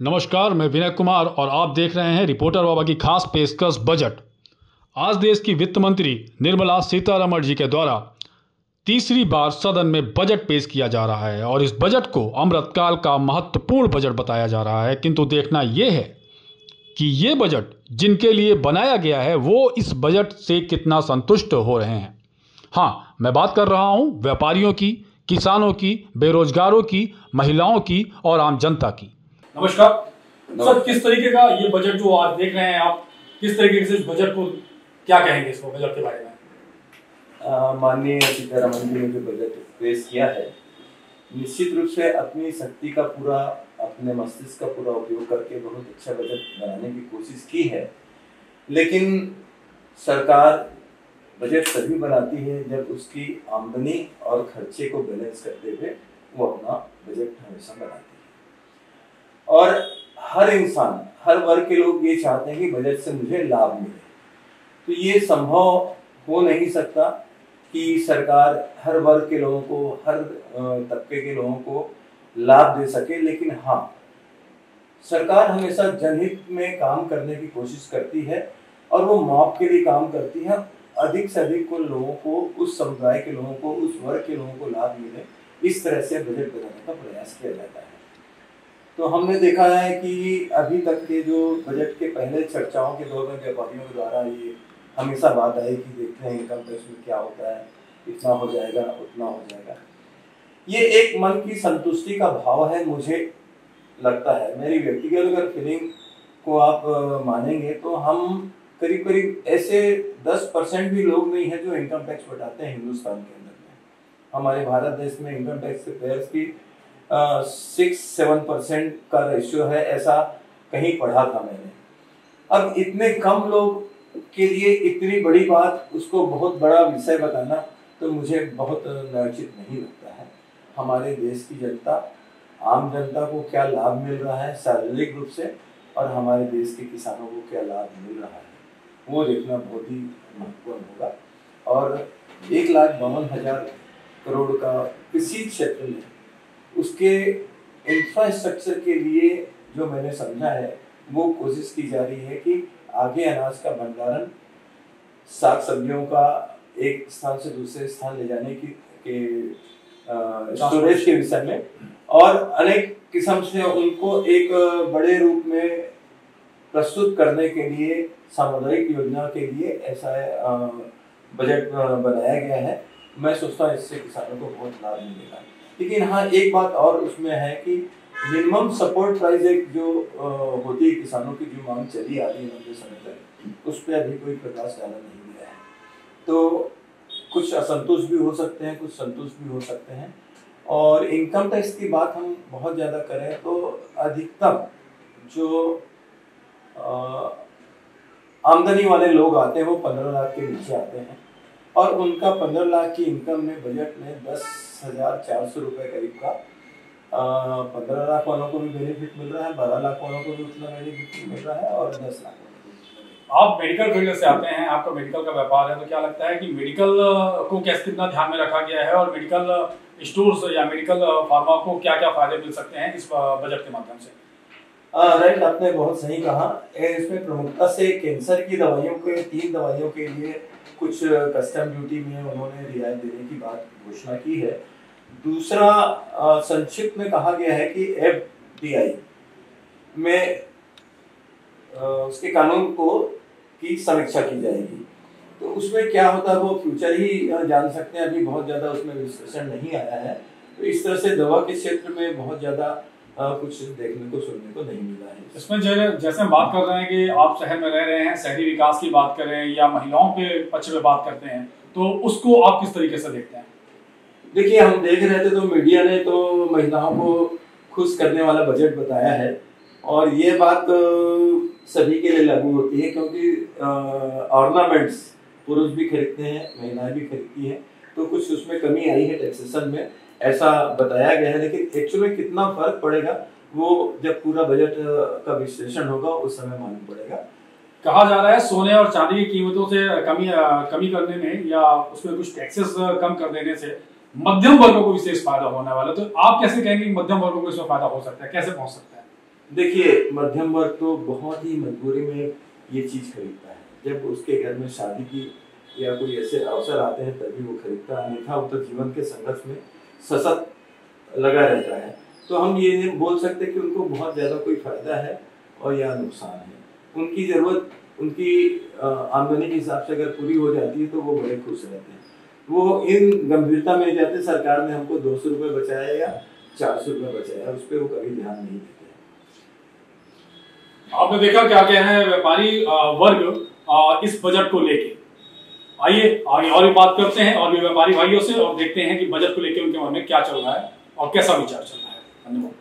नमस्कार, मैं विनय कुमार और आप देख रहे हैं रिपोर्टर बाबा की खास पेशकश बजट। आज देश की वित्त मंत्री निर्मला सीतारमण जी के द्वारा तीसरी बार सदन में बजट पेश किया जा रहा है और इस बजट को अमृतकाल का महत्वपूर्ण बजट बताया जा रहा है। किंतु देखना यह है कि ये बजट जिनके लिए बनाया गया है वो इस बजट से कितना संतुष्ट हो रहे हैं। हाँ, मैं बात कर रहा हूँ व्यापारियों की, किसानों की, बेरोजगारों की, महिलाओं की और आम जनता की। नमस्कार सर, किस तरीके का ये बजट जो आज देख रहे हैं आप, किस तरीके से इस बजट को क्या कहेंगे, इसको बजट के बारे में? माननीय सीतारमण जी ने जो बजट पेश किया है, निश्चित रूप से अपनी शक्ति का पूरा, अपने मस्तिष्क का पूरा उपयोग करके बहुत अच्छा बजट बनाने की कोशिश की है। लेकिन सरकार बजट तभी बनाती है जब उसकी आमदनी और खर्चे को बैलेंस करते हुए वो अपना बजट हमेशा बनाती है। और हर इंसान, हर वर्ग के लोग ये चाहते हैं कि बजट से मुझे लाभ मिले। तो ये संभव हो नहीं सकता कि सरकार हर वर्ग के लोगों को, हर तबके के लोगों को लाभ दे सके। लेकिन हाँ, सरकार हमेशा जनहित में काम करने की कोशिश करती है और वो माप के लिए काम करती है। अधिक से अधिक को लोगों को, उस समुदाय के लोगों को, उस वर्ग के लोगों को लाभ मिले, इस तरह से बजट बनाने का प्रयास किया जाता है। तो हमने देखा है कि अभी तक के जो बजट के पहले चर्चाओं के दौर में व्यापारियों के द्वारा ये हमेशा बात आई कि देखते हैं इनकम टैक्स में क्या होता है, इतना हो जाएगा, उतना हो जाएगा। ये एक मन की संतुष्टि का भाव है, मुझे लगता है। मेरी व्यक्तिगत अगर फीलिंग को आप मानेंगे तो हम करीब करीब ऐसे 10% भी लोग नहीं है जो इनकम टैक्स बटाते हैं हिंदुस्तान के अंदर में। हमारे भारत देश में इनकम टैक्स के पेयर्स की 6-7% का रेशियो है, ऐसा कहीं पढ़ा था मैंने। अब इतने कम लोग के लिए इतनी बड़ी बात, उसको बहुत बड़ा विषय बताना तो मुझे बहुत न्यायोचित नहीं लगता है। हमारे देश की जनता, आम जनता को क्या लाभ मिल रहा है शारीरिक रूप से, और हमारे देश के किसानों को क्या लाभ मिल रहा है, वो देखना बहुत ही महत्वपूर्ण होगा। और 1,52,000 करोड़ का किसी क्षेत्र में उसके इंफ्रास्ट्रक्चर के लिए जो मैंने समझा है, वो कोशिश की जा रही है कि आगे अनाज का भंडारण, साग सब्जियों का एक स्थान से दूसरे स्थान ले जाने की स्टोरेज के विषय में, और अनेक किस्म से उनको एक बड़े रूप में प्रस्तुत करने के लिए, सामुदायिक योजना के लिए ऐसा बजट बनाया गया है। मैं सोचता हूँ इससे किसानों को बहुत लाभ मिलेगा। लेकिन हाँ, एक बात और उसमें है कि मिनिमम सपोर्ट प्राइस एक जो होती है किसानों की, जो मांग चली आ रही है लंबे समय तक, उस पर अभी कोई प्रकाश डाला नहीं गया है। तो कुछ असंतुष्ट भी हो सकते हैं, कुछ संतुष्ट भी हो सकते हैं। और इनकम टैक्स की बात हम बहुत ज़्यादा करें तो अधिकतम जो आमदनी वाले लोग आते हैं वो 15 लाख के नीचे आते हैं, और उनका 15 लाख की इनकम में बजट में 10,400 रुपये करीब का 15 लाख वालों को भी बेनिफिट मिल रहा है, 12 लाख वालों को भी उतना बेनिफिट मिल रहा है, और 10 लाख वालों को भी। आप मेडिकल फील्ड से आते हैं, आपका मेडिकल का व्यापार है, तो क्या लगता है कि मेडिकल को कैसे, कितना ध्यान में रखा गया है, और मेडिकल स्टोर्स या मेडिकल फार्मा को क्या क्या फायदे मिल सकते हैं इस बजट के माध्यम से? राइट, आपने बहुत सही कहा। इसमें प्रमुखता से कैंसर की दवाइयों के, 3 दवाइयों के लिए कुछ कस्टम ड्यूटी में उन्होंने रियायत देने की बात घोषणा की है। दूसरा, संक्षिप्त में कहा गया है कि FDI में उसके कानून को की समीक्षा की जाएगी। तो उसमें क्या होता है वो फ्यूचर ही जान सकते हैं, अभी बहुत ज़्यादा उसमें विश्लेषण नहीं आया है। तो इस तरह से दवा के क्षेत्र में बहुत ज़्यादा कुछ देखने को, सुनने को नहीं मिला है। इसमें जैसे हम बात कर रहे हैं कि आप शहर में रह रहे हैं, शहरी विकास की बात करें या महिलाओं के पक्ष में बात करते हैं, तो उसको आप किस तरीके से देखते हैं? देखिए, हम देख रहे थे तो मीडिया ने तो महिलाओं को खुश करने वाला बजट बताया है, और ये बात सभी के लिए लागू होती है, क्योंकि ऑर्नामेंट्स पुरुष भी खरीदते हैं, महिलाएं भी खरीदती हैं। तो कुछ उसमें कमी आई है टैक्सेशन में, ऐसा बताया गया है। लेकिन एक्चुअली में कितना फर्क पड़ेगा वो जब पूरा बजट का विश्लेषण होगा उस समय मालूम पड़ेगा। कहा जा रहा है सोने और चांदी की कीमतों से कमी करने में, या उसमें कुछ टैक्सेस कम कर देने से मध्यम वर्गों को विशेष फायदा होने वाला है। तो आप कैसे कहेंगे कि मध्यम वर्गों को इसमें फायदा हो सकता है, कैसे पहुंच सकता है? देखिए, मध्यम वर्ग तो बहुत ही मजबूरी में ये चीज खरीदता है। जब उसके घर में शादी की या कोई ऐसे अवसर आते हैं तभी वो खरीदता है, अन्यथा वो तो जीवन के संघर्ष में सतत लगा रहता है। तो हम ये नहीं बोल सकते कि उनको बहुत ज्यादा कोई फायदा है और या नुकसान है। उनकी जरूरत उनकी आमदनी के हिसाब से अगर पूरी हो जाती है तो वो बड़े खुश रहते हैं। वो इन गंभीरता में जाते सरकार ने हमको 200 रुपये बचाया या 400 रुपये बचाया, उस पर वो कभी ध्यान नहीं देते। आपने देखा क्या कह रहे हैं व्यापारी वर्ग इस बजट को लेके। आइए आगे और भी बात करते हैं और भी व्यापारी भाइयों से और देखते हैं कि बजट को लेके उनके मन में क्या चल रहा है और कैसा विचार चल रहा है। धन्यवाद।